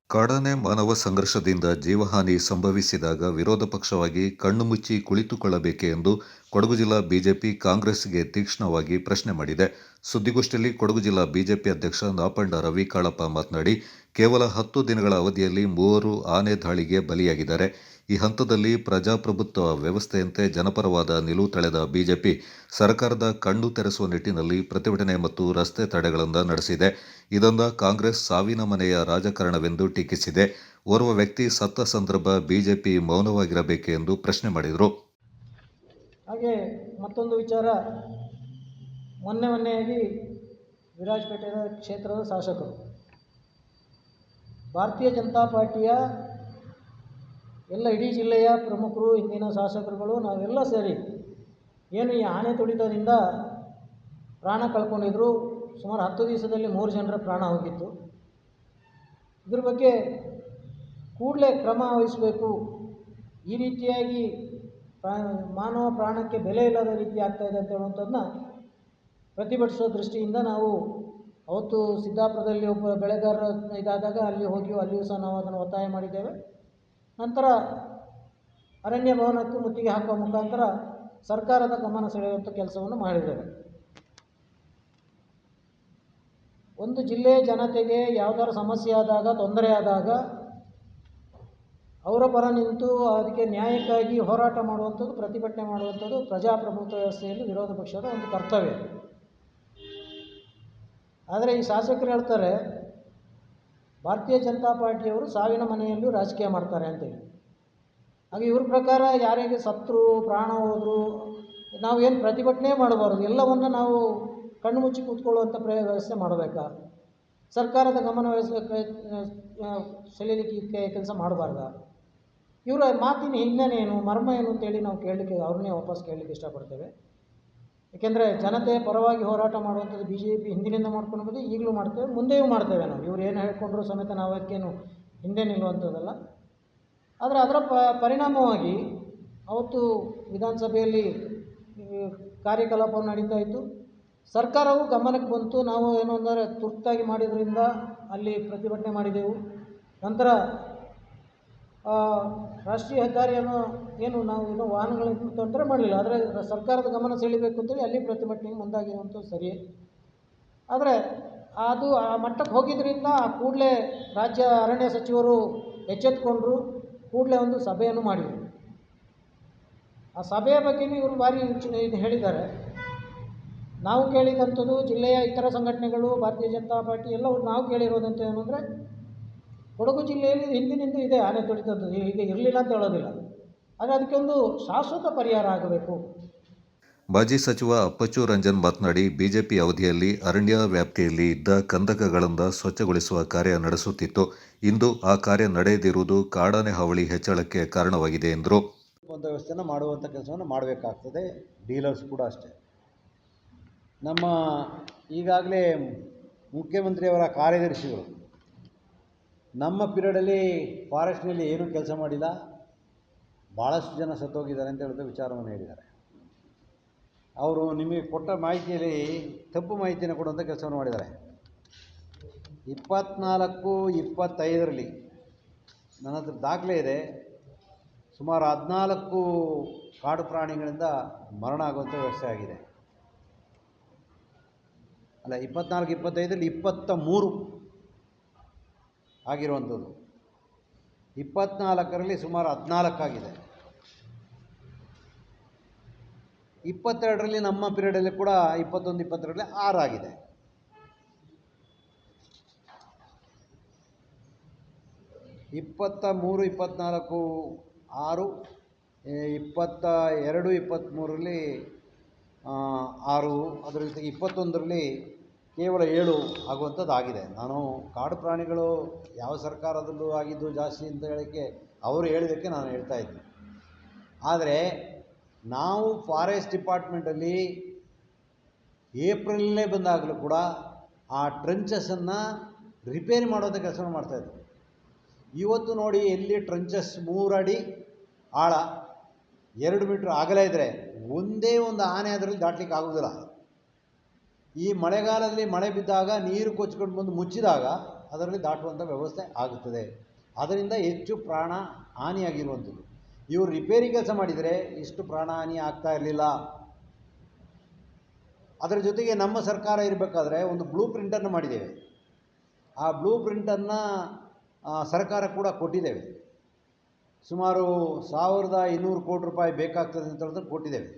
ಕಾಡಾನೆ ಮಾನವ ಸಂಘರ್ಷದಿಂದ ಜೀವಹಾನಿ ಸಂಭವಿಸಿದಾಗ ವಿರೋಧ ಪಕ್ಷವಾಗಿ ಕಣ್ಣು ಮುಚ್ಚಿ ಕುಳಿತುಕೊಳ್ಳಬೇಕೆ ಎಂದು ಕೊಡಗು ಜಿಲ್ಲಾ ಬಿಜೆಪಿ ಕಾಂಗ್ರೆಸ್ಗೆ ತೀಕ್ಷ್ಣವಾಗಿ ಪ್ರಶ್ನೆ ಮಾಡಿದೆ. ಸುದ್ದಿಗೋಷ್ಠಿಯಲ್ಲಿ ಕೊಡಗು ಜಿಲ್ಲಾ ಬಿಜೆಪಿ ಅಧ್ಯಕ್ಷ ನಾಪಂಡ ರವಿ ಕಾಳಪ್ಪ ಮಾತನಾಡಿ, ಕೇವಲ 10 ದಿನಗಳ ಅವಧಿಯಲ್ಲಿ 3 ಆನೆ ದಾಳಿಗೆ ಬಲಿಯಾಗಿದ್ದಾರೆ. ಈ ಹಂತದಲ್ಲಿ ಪ್ರಜಾಪ್ರಭುತ್ವ ವ್ಯವಸ್ಥೆಯಂತೆ ಜನಪರವಾದ ನಿಲುವು ತಳೆದ ಬಿಜೆಪಿ ಸರ್ಕಾರದ ಕಣ್ಣು ತೆರೆಸುವ ನಿಟ್ಟಿನಲ್ಲಿ ಪ್ರತಿಭಟನೆ ಮತ್ತು ರಸ್ತೆ ತಡೆಗಳನ್ನು ನಡೆಸಿದೆ. ಇದೊಂದು ಕಾಂಗ್ರೆಸ್ ಸಾವಿನ ಮನೆಯ ರಾಜಕಾರಣವೆಂದು ಟೀಕಿಸಿದೆ. ಓರ್ವ ವ್ಯಕ್ತಿ ಸತ್ತ ಸಂದರ್ಭ ಬಿಜೆಪಿ ಮೌನವಾಗಿರಬೇಕೆ ಎಂದು ಪ್ರಶ್ನೆ ಮಾಡಿದರು. ಹಾಗೆ ಮತ್ತೊಂದು ವಿಚಾರ, ಮೊನ್ನೆಯಾಗಿ ವಿರಾಜಪೇಟೆ ಕ್ಷೇತ್ರದ ಶಾಸಕರು ಭಾರತೀಯ ಜನತಾ ಪಾರ್ಟಿಯ ಇಡೀ ಜಿಲ್ಲೆಯ ಪ್ರಮುಖರು, ಇಂದಿನ ಶಾಸಕರುಗಳು ನಾವೆಲ್ಲ ಸೇರಿ ಏನು ಈ ಆನೆ ತುಳಿತದಿಂದ ಪ್ರಾಣ ಕಳ್ಕೊಂಡಿದ್ರು. ಸುಮಾರು 10 ದಿವಸದಲ್ಲಿ 3 ಜನರ ಪ್ರಾಣ ಹೋಗಿತ್ತು. ಇದ್ರ ಬಗ್ಗೆ ಕೂಡಲೇ ಕ್ರಮ ವಹಿಸಬೇಕು. ಈ ರೀತಿಯಾಗಿ ಮಾನವ ಪ್ರಾಣಕ್ಕೆ ಬೆಲೆ ಇಲ್ಲದ ರೀತಿ ಆಗ್ತಾಯಿದೆ ಅಂತ ಹೇಳುವಂಥದ್ದನ್ನ ಪ್ರತಿಭಟಿಸೋ ದೃಷ್ಟಿಯಿಂದ ನಾವು ಅವತ್ತು ಸಿದ್ದಾಪುರದಲ್ಲಿ ಒಬ್ಬ ಬೆಳೆಗಾರರ ಇದಾದಾಗ ಅಲ್ಲಿಯೂ ಸಹ ನಾವು ಅದನ್ನು ಒತ್ತಾಯ ಮಾಡಿದ್ದೇವೆ. ನಂತರ ಅರಣ್ಯ ಭವನಕ್ಕೆ ಮುತ್ತಿಗೆ ಹಾಕುವ ಮುಖಾಂತರ ಸರ್ಕಾರದ ಗಮನ ಸೆಳೆಯುವಂಥ ಕೆಲಸವನ್ನು ಮಾಡಿದ್ದೇವೆ. ಒಂದು ಜಿಲ್ಲೆಯ ಜನತೆಗೆ ಯಾವುದಾದ್ರು ಸಮಸ್ಯೆ ಆದಾಗ, ತೊಂದರೆ ಆದಾಗ ಅವರ ಪರ ನಿಂತು ಅದಕ್ಕೆ ನ್ಯಾಯಕ್ಕಾಗಿ ಹೋರಾಟ ಮಾಡುವಂಥದ್ದು, ಪ್ರತಿಭಟನೆ ಮಾಡುವಂಥದ್ದು ಪ್ರಜಾಪ್ರಭುತ್ವ ವ್ಯವಸ್ಥೆಯಲ್ಲಿ ವಿರೋಧ ಪಕ್ಷದ ಒಂದು ಕರ್ತವ್ಯ. ಆದರೆ ಈ ಶಾಸಕರು ಹೇಳ್ತಾರೆ, ಭಾರತೀಯ ಜನತಾ ಪಾರ್ಟಿಯವರು ಸಾವಿನ ಮನೆಯಲ್ಲೂ ರಾಜಕೀಯ ಮಾಡ್ತಾರೆ ಅಂತೇಳಿ. ಹಾಗೆ ಇವ್ರ ಪ್ರಕಾರ ಯಾರಿಗೆ ಸತ್ತರು, ಪ್ರಾಣ ಹೋದರು, ನಾವೇನು ಪ್ರತಿಭಟನೆ ಮಾಡಬಾರ್ದು, ಎಲ್ಲವನ್ನು ನಾವು ಕಣ್ಣು ಮುಚ್ಚಿ ಕೂತ್ಕೊಳ್ಳುವಂಥ ವ್ಯವಸ್ಥೆ ಮಾಡಬೇಕಾ? ಸರ್ಕಾರದ ಗಮನ ಸೆಳೆಯಲಿಕ್ಕೆ ಕೆಲಸ ಮಾಡಬಾರ್ದ? ಇವರ ಮಾತಿನ ಹಿನ್ನೆಲೆ ಏನು, ಮರ್ಮ ಏನು ಅಂತೇಳಿ ನಾವು ಅವ್ರನ್ನೇ ವಾಪಸ್ ಕೇಳಲಿಕ್ಕೆ ಇಷ್ಟಪಡ್ತೇವೆ. ಏಕೆಂದರೆ ಜನತೆಯ ಪರವಾಗಿ ಹೋರಾಟ ಮಾಡುವಂಥದ್ದು ಬಿಜೆಪಿ ಹಿಂದಿನಿಂದ ಮಾಡ್ಕೊಂಡು ಬಂದು ಈಗಲೂ ಮಾಡ್ತೇವೆ, ಮುಂದೆಯೂ ಮಾಡ್ತೇವೆ. ನಾವು ಇವ್ರು ಏನು ಹೇಳ್ಕೊಂಡ್ರು ಸಮೇತ ನಾವು ಅದಕ್ಕೇನು ಹಿಂದೆ ನಿಲ್ಲುವಂಥದ್ದಲ್ಲ. ಆದರೆ ಅದರ ಪರಿಣಾಮವಾಗಿ ಅವತ್ತು ವಿಧಾನಸಭೆಯಲ್ಲಿ ಕಾರ್ಯಕಲಾಪವನ್ನು ನಡೀತಾ ಇತ್ತು. ಸರ್ಕಾರವು ಗಮನಕ್ಕೆ ಬಂತು. ನಾವು ಏನು ಅಂದರೆ ತುರ್ತಾಗಿ ಮಾಡಿದ್ರಿಂದ ಅಲ್ಲಿ ಪ್ರತಿಭಟನೆ ಮಾಡಿದೆವು. ನಂತರ ರಾಷ್ಟ್ರೀಯ ಹೆದ್ದಾರಿಯನ್ನು ನಾವು ವಾಹನಗಳನ್ನು ತೊಂದರೆ ಮಾಡಲಿಲ್ಲ. ಆದರೆ ಸರ್ಕಾರದ ಗಮನ ಸೆಳೀಬೇಕು ಅಂತೇಳಿ ಅಲ್ಲಿ ಪ್ರತಿಭಟನೆಗೆ ಮುಂದಾಗಿರುವಂಥದ್ದು ಸರಿಯೇ. ಆದರೆ ಅದು ಆ ಮಟ್ಟಕ್ಕೆ ಹೋಗಿದ್ದರಿಂದ ಕೂಡಲೇ ರಾಜ್ಯ ಅರಣ್ಯ ಸಚಿವರು ಎಚ್ಚೆತ್ತುಕೊಂಡ್ರು. ಕೂಡಲೇ ಒಂದು ಸಭೆಯನ್ನು ಮಾಡಿದರು. ಆ ಸಭೆಯ ಬಗ್ಗೆಯೂ ಇವರು ಭಾರಿ ಇದು ಹೇಳಿದ್ದಾರೆ. ನಾವು ಕೇಳಿದಂಥದ್ದು ಜಿಲ್ಲೆಯ ಇತರ ಸಂಘಟನೆಗಳು, ಭಾರತೀಯ ಜನತಾ ಪಾರ್ಟಿ ಎಲ್ಲವರು ನಾವು ಕೇಳಿರೋದಂತ ಏನು ಅಂದರೆ, ಕೊಡಗು ಜಿಲ್ಲೆಯಲ್ಲಿ ಹಿಂದಿನಿಂದ ಇದೆ ಆನೆ ತುಳಿತದ್ದು, ಈಗ ಇರಲಿಲ್ಲ ಅಂತ ಹೇಳೋದಿಲ್ಲ. ಆದರೆ ಅದಕ್ಕೆ ಒಂದು ಶಾಶ್ವತ ಪರಿಹಾರ ಆಗಬೇಕು. ಮಾಜಿ ಸಚಿವ ಅಪ್ಪಚ್ಚು ರಂಜನ್ ಮಾತನಾಡಿ, ಬಿಜೆಪಿ ಅವಧಿಯಲ್ಲಿ ಅರಣ್ಯ ವ್ಯಾಪ್ತಿಯಲ್ಲಿ ಇದ್ದ ಕಂದಕಗಳಿಂದ ಸ್ವಚ್ಛಗೊಳಿಸುವ ಕಾರ್ಯ ನಡೆಸುತ್ತಿತ್ತು. ಇಂದು ಆ ಕಾರ್ಯ ನಡೆಯದಿರುವುದು ಕಾಡಾನೆ ಹಾವಳಿ ಹೆಚ್ಚಳಕ್ಕೆ ಕಾರಣವಾಗಿದೆ ಎಂದರು. ವ್ಯವಸ್ಥೆಯನ್ನು ಮಾಡುವಂಥ ಕೆಲಸವನ್ನು ಮಾಡಬೇಕಾಗ್ತದೆ. ಡೀಲರ್ಸ್ ಕೂಡ ಅಷ್ಟೇ. ನಮ್ಮ ಈಗಾಗಲೇ ಮುಖ್ಯಮಂತ್ರಿಯವರ ಕಾರ್ಯದರ್ಶಿಗಳು ನಮ್ಮ ಪೀರಿಯಡಲ್ಲಿ ಫಾರೆಸ್ಟ್ನಲ್ಲಿ ಏನೂ ಕೆಲಸ ಮಾಡಿಲ್ಲ, ಭಾಳಷ್ಟು ಜನ ಸತ್ತೋಗಿದ್ದಾರೆ ಅಂತ ಹೇಳಿದ ವಿಚಾರವನ್ನು ಹೇಳಿದ್ದಾರೆ. ಅವರು ನಿಮಗೆ ಕೊಟ್ಟ ಮಾಹಿತಿಯಲ್ಲಿ ತಪ್ಪು ಮಾಹಿತಿಯನ್ನು ಕೊಡುವಂಥ ಕೆಲಸವನ್ನು ಮಾಡಿದ್ದಾರೆ. 24-25ರಲ್ಲಿ ನನ್ನ ಹತ್ರ ದಾಖಲೆ ಇದೆ. ಸುಮಾರು 14 ಕಾಡು ಪ್ರಾಣಿಗಳಿಂದ ಮರಣ ಆಗುವಂಥ ವ್ಯವಸ್ಥೆ ಆಗಿದೆ. ಅಲ್ಲ, 24-25ರಲ್ಲಿ 23 ಆಗಿರುವಂಥದ್ದು. 24ರಲ್ಲಿ ಸುಮಾರು 14 ಆಗಿದೆ. 22ರಲ್ಲಿ ನಮ್ಮ ಪೀರಿಯಡಲ್ಲಿ ಕೂಡ 21-22ರಲ್ಲಿ 6 ಆಗಿದೆ. ಇಪ್ಪತ್ತ 24 6, 22-23ರಲ್ಲಿ 6, ಅದರ ಜೊತೆಗೆ 21ರಲ್ಲಿ ಕೇವಲ 7 ಆಗುವಂಥದ್ದು ಆಗಿದೆ. ನಾನು ಕಾಡು ಪ್ರಾಣಿಗಳು ಯಾವ ಸರ್ಕಾರದಲ್ಲೂ ಆಗಿದ್ದು ಜಾಸ್ತಿ ಅಂತ ಹೇಳೋಕ್ಕೆ ಅವರು ಹೇಳಿದ್ದಕ್ಕೆ ನಾನು ಹೇಳ್ತಾ ಇದ್ದೀನಿ. ಆದರೆ ನಾವು ಫಾರೆಸ್ಟ್ ಡಿಪಾರ್ಟ್ಮೆಂಟಲ್ಲಿ ಏಪ್ರಿಲಲ್ಲೇ ಬಂದಾಗಲೂ ಕೂಡ ಆ ಟ್ರಂಚಸನ್ನು ರಿಪೇರಿ ಮಾಡೋಂಥ ಕೆಲಸವನ್ನು ಮಾಡ್ತಾಯಿದ್ವಿ. ಇವತ್ತು ನೋಡಿ, ಎಲ್ಲಿ ಟ್ರಂಚಸ್ 3 ಅಡಿ ಆಳ, 2 ಮೀಟ್ರ್ ಅಗಲ ಇದ್ದರೆ ಒಂದೇ ಒಂದು ಆನೆ ಅದರಲ್ಲಿ ದಾಟಲಿಕ್ಕೆ ಆಗೋದಿಲ್ಲ. ಈ ಮಳೆಗಾಲದಲ್ಲಿ ಮಳೆ ಬಿದ್ದಾಗ ನೀರು ಕೊಚ್ಕೊಂಡು ಬಂದು ಮುಚ್ಚಿದಾಗ ಅದರಲ್ಲಿ ದಾಟುವಂಥ ವ್ಯವಸ್ಥೆ ಆಗುತ್ತದೆ. ಅದರಿಂದ ಹೆಚ್ಚು ಪ್ರಾಣ ಹಾನಿಯಾಗಿರುವಂಥದ್ದು. ಇವರು ರಿಪೇರಿ ಕೆಲಸ ಮಾಡಿದರೆ ಇಷ್ಟು ಪ್ರಾಣ ಹಾನಿ ಆಗ್ತಾ ಇರಲಿಲ್ಲ. ಅದರ ಜೊತೆಗೆ ನಮ್ಮ ಸರ್ಕಾರ ಇರಬೇಕಾದ್ರೆ ಒಂದು ಬ್ಲೂ ಪ್ರಿಂಟನ್ನು ಮಾಡಿದ್ದೇವೆ. ಆ ಬ್ಲೂ ಪ್ರಿಂಟನ್ನು ಸರ್ಕಾರ ಕೂಡ ಕೊಟ್ಟಿದ್ದೇವೆ. ಸುಮಾರು 1200 ಕೋಟಿ ರೂಪಾಯಿ ಬೇಕಾಗ್ತದೆ ಅಂತ ಹೇಳಿದ್ರೆ ಕೊಟ್ಟಿದ್ದೇವೆ.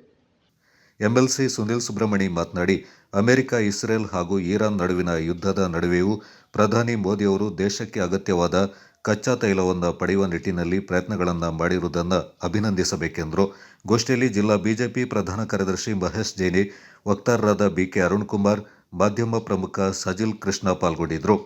ಎಂಎಲ್ಸಿ ಸುನಿಲ್ ಸುಬ್ರಹ್ಮಣಿ ಮಾತನಾಡಿ, ಅಮೆರಿಕ, ಇಸ್ರೇಲ್ ಹಾಗೂ ಇರಾನ್ ನಡುವಿನ ಯುದ್ಧದ ನಡುವೆಯೂ ಪ್ರಧಾನಿ ಮೋದಿಯವರು ದೇಶಕ್ಕೆ ಅಗತ್ಯವಾದ ಕಚ್ಚಾ ತೈಲವನ್ನು ಪಡೆಯುವ ನಿಟ್ಟಿನಲ್ಲಿ ಪ್ರಯತ್ನಗಳನ್ನು ಮಾಡಿರುವುದನ್ನು ಅಭಿನಂದಿಸಬೇಕೆಂದರು. ಗೋಷ್ಠಿಯಲ್ಲಿ ಜಿಲ್ಲಾ ಬಿಜೆಪಿ ಪ್ರಧಾನ ಕಾರ್ಯದರ್ಶಿ ಮಹೇಶ್ ಜೈನಿ, ವಕ್ತಾರರಾದ ಬಿಕೆ ಅರುಣ್ ಕುಮಾರ್, ಮಾಧ್ಯಮ ಪ್ರಮುಖ ಸಜಿಲ್ ಕೃಷ್ಣ ಪಾಲ್ಗೊಂಡಿದ್ದರು.